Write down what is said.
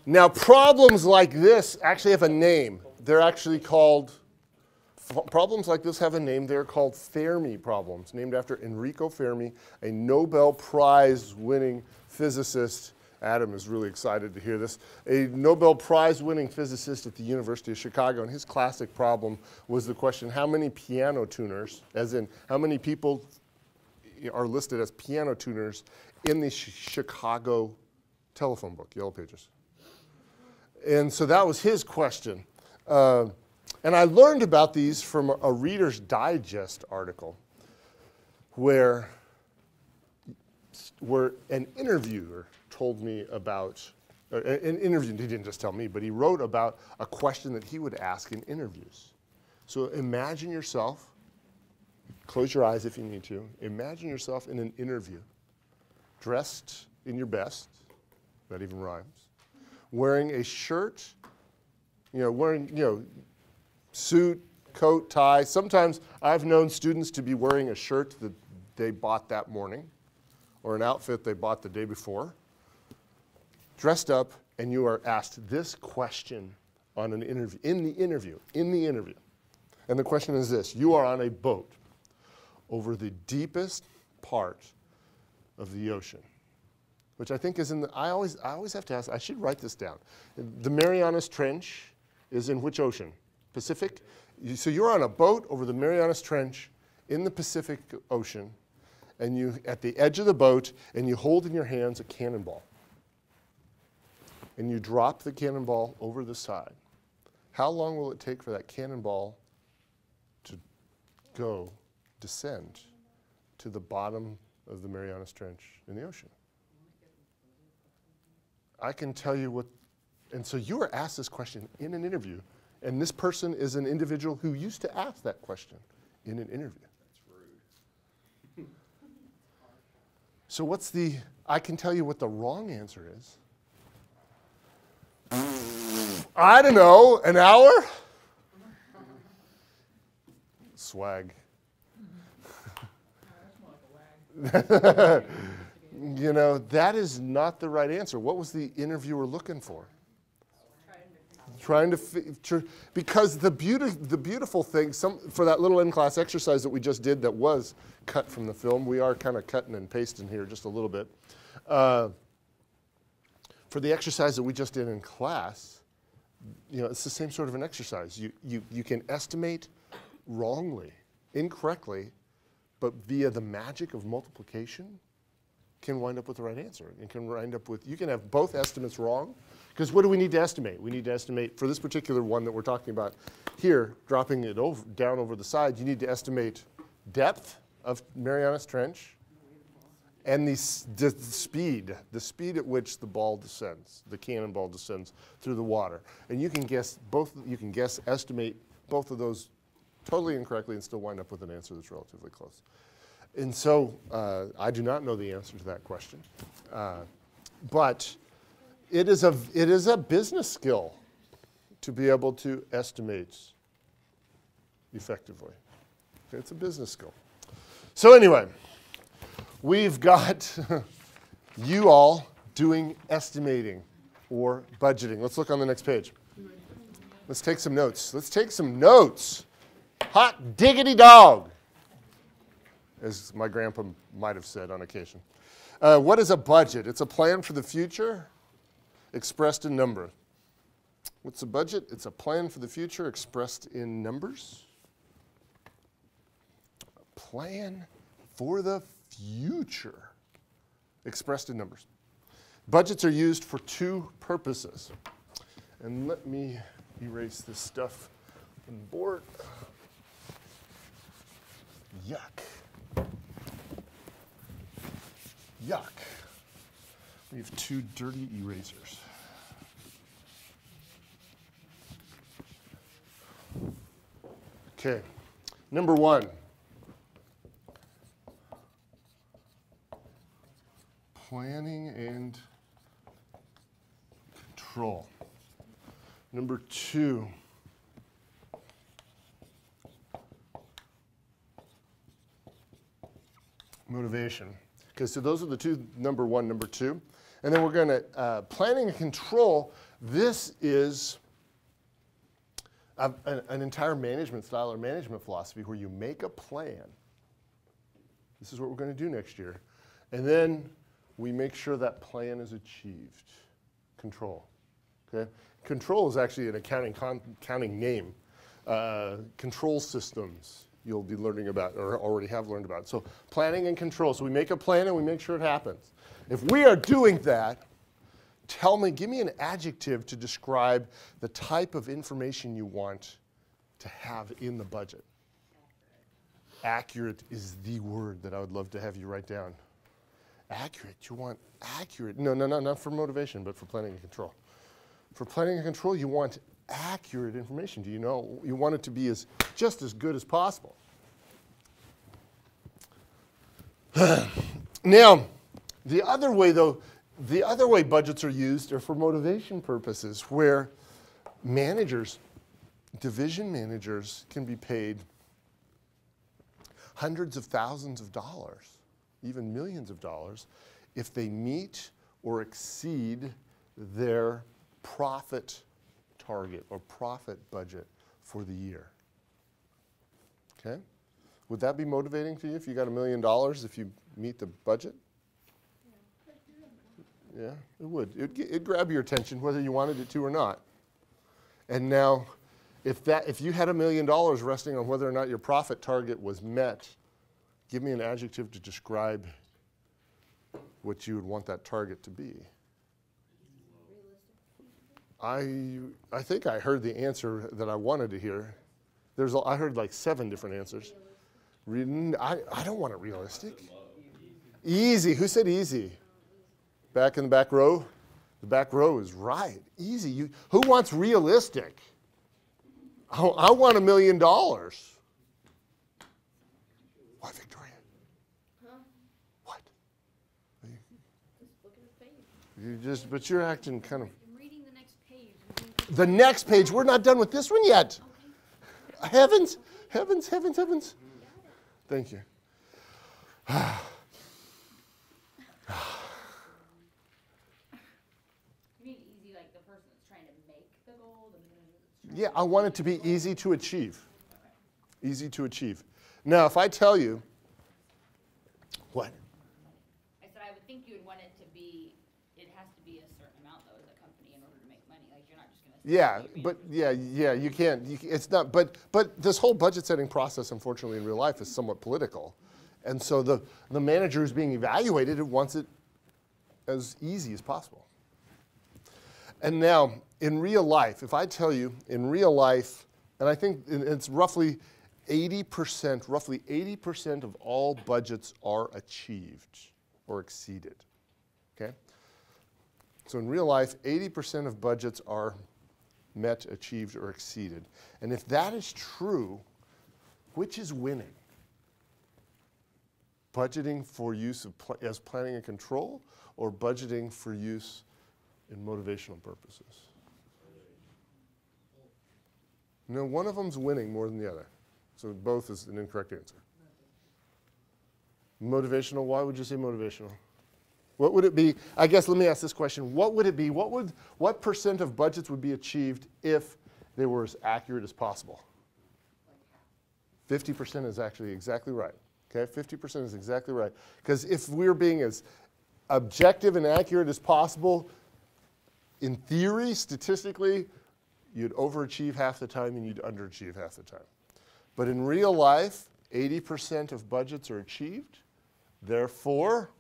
Now, problems like this actually have a name. They're actually called, problems like this have a name. They're called Fermi problems, named after Enrico Fermi, a Nobel Prize winning physicist. Adam is really excited to hear this. A Nobel Prize winning physicist at the University of Chicago, and his classic problem was the question, how many piano tuners, as in how many people are listed as piano tuners in the Chicago telephone book, Yellow Pages? And so that was his question. And I learned about these from a Reader's Digest article where an interviewer told me about, an interview, he didn't just tell me, but he wrote about a question that he would ask in interviews. So imagine yourself, close your eyes if you need to, imagine yourself in an interview, dressed in your best, that even rhymes, wearing a shirt, wearing, suit, coat, tie. Sometimes I've known students to be wearing a shirt that they bought that morning or an outfit they bought the day before, dressed up, and you are asked this question on an interview, in the interview. And the question is this: you are on a boat over the deepest part of the ocean, which I think is in the, I always have to ask, I should write this down. The Marianas Trench is in which ocean? Pacific? So you're on a boat over the Marianas Trench in the Pacific Ocean, and you at the edge of the boat, and you hold in your hands a cannonball. And you drop the cannonball over the side. How long will it take for that cannonball to descend to the bottom of the Marianas Trench in the ocean? I can tell you what, and so you were asked this question in an interview, and this person is an individual who used to ask that question in an interview. That's rude. So I can tell you what the wrong answer is. I don't know, an hour? Swag. That is not the right answer. What was the interviewer looking for? Because the beautiful thing, for that little in-class exercise that we just did that was cut from the film, we are kind of cutting and pasting here just a little bit. For the exercise that we just did in class, it's the same sort of an exercise. You can estimate wrongly, incorrectly, but via the magic of multiplication, can wind up with the right answer. It can wind up with, you can have both estimates wrong, because what do we need to estimate? We need to estimate, for this particular one that we're talking about here, dropping it down over the side, you need to estimate depth of Marianas Trench, and the speed at which the ball descends, the cannonball descends through the water. And you can estimate both of those totally incorrectly and still wind up with an answer that's relatively close. And so I do not know the answer to that question, but it is a business skill to be able to estimate effectively. It's a business skill. So anyway, we've got you all doing estimating or budgeting. Let's look on the next page. Let's take some notes. Hot diggity dog, as my grandpa might have said on occasion. What is a budget? It's a plan for the future expressed in number. What's a budget? It's a plan for the future expressed in numbers. A plan for the future expressed in numbers. Budgets are used for two purposes. And let me erase this stuff on the board. Yuck. Yuck. We have two dirty erasers. Okay, number one. Planning and control. Number two. Motivation. Okay, so those are the two, number one, number two. And then we're going to, planning and control, this is an entire management style or management philosophy where you make a plan. This is what we're going to do next year. And then we make sure that plan is achieved. Control. Okay? Control is actually an accounting name. Control systems you'll be learning about or already have learned about. So planning and control. So we make a plan and we make sure it happens. If we are doing that, give me an adjective to describe the type of information you want to have in the budget. Accurate is the word that I would love to have you write down. Accurate, you want accurate. No, not for motivation, but for planning and control. For planning and control, you want accurate information. Do you know? You want it to be just as good as possible. Now, the other way budgets are used are for motivation purposes, where managers, division managers, can be paid hundreds of thousands of dollars, even millions of dollars, if they meet or exceed their profit target or profit budget for the year. Okay? Would that be motivating to you if you got $1 million if you meet the budget? Yeah, it would. It'd grab your attention whether you wanted it to or not. And now, if you had $1 million resting on whether or not your profit target was met, give me an adjective to describe what you would want that target to be. I think I heard the answer that I wanted to hear. I heard like 7 different answers. I don't want it realistic. Easy. Who said easy? Back in the back row? The back row is right. Easy. Who wants realistic? I want $1 million. Why, Victoria? Huh? What? Just look at the page. But you're acting kind of. I'm reading the next page. The next page. We're not done with this one yet. Okay. Heavens, heavens, heavens, heavens. Thank you. You mean easy, like the person that's trying to make the goal? Yeah, I want it to be easy to achieve. Easy to achieve. Now, if I tell you, what? I said I would think you would want it to be, it has to be a certain amount though as a company in order to make money. Like you're not just going to. Yeah, you can't. It's not. But this whole budget setting process, unfortunately, in real life, is somewhat political, and so the manager who's being evaluated wants it as easy as possible. And now, in real life, if I tell you, in real life, and I think it's roughly 80% of all budgets are achieved or exceeded, okay? So in real life, 80% of budgets are met, achieved, or exceeded. And if that is true, which is winning? Budgeting for use as planning and control, or budgeting for use in motivational purposes? No, one of them's winning more than the other. So both is an incorrect answer. Motivational, why would you say motivational? What would it be? I guess let me ask this question. What would it be? What percent of budgets would be achieved if they were as accurate as possible? 50% is actually exactly right. Okay, 50% is exactly right. Because if we're being as objective and accurate as possible, in theory, statistically, you'd overachieve half the time and you'd underachieve half the time. But in real life, 80% of budgets are achieved. Therefore,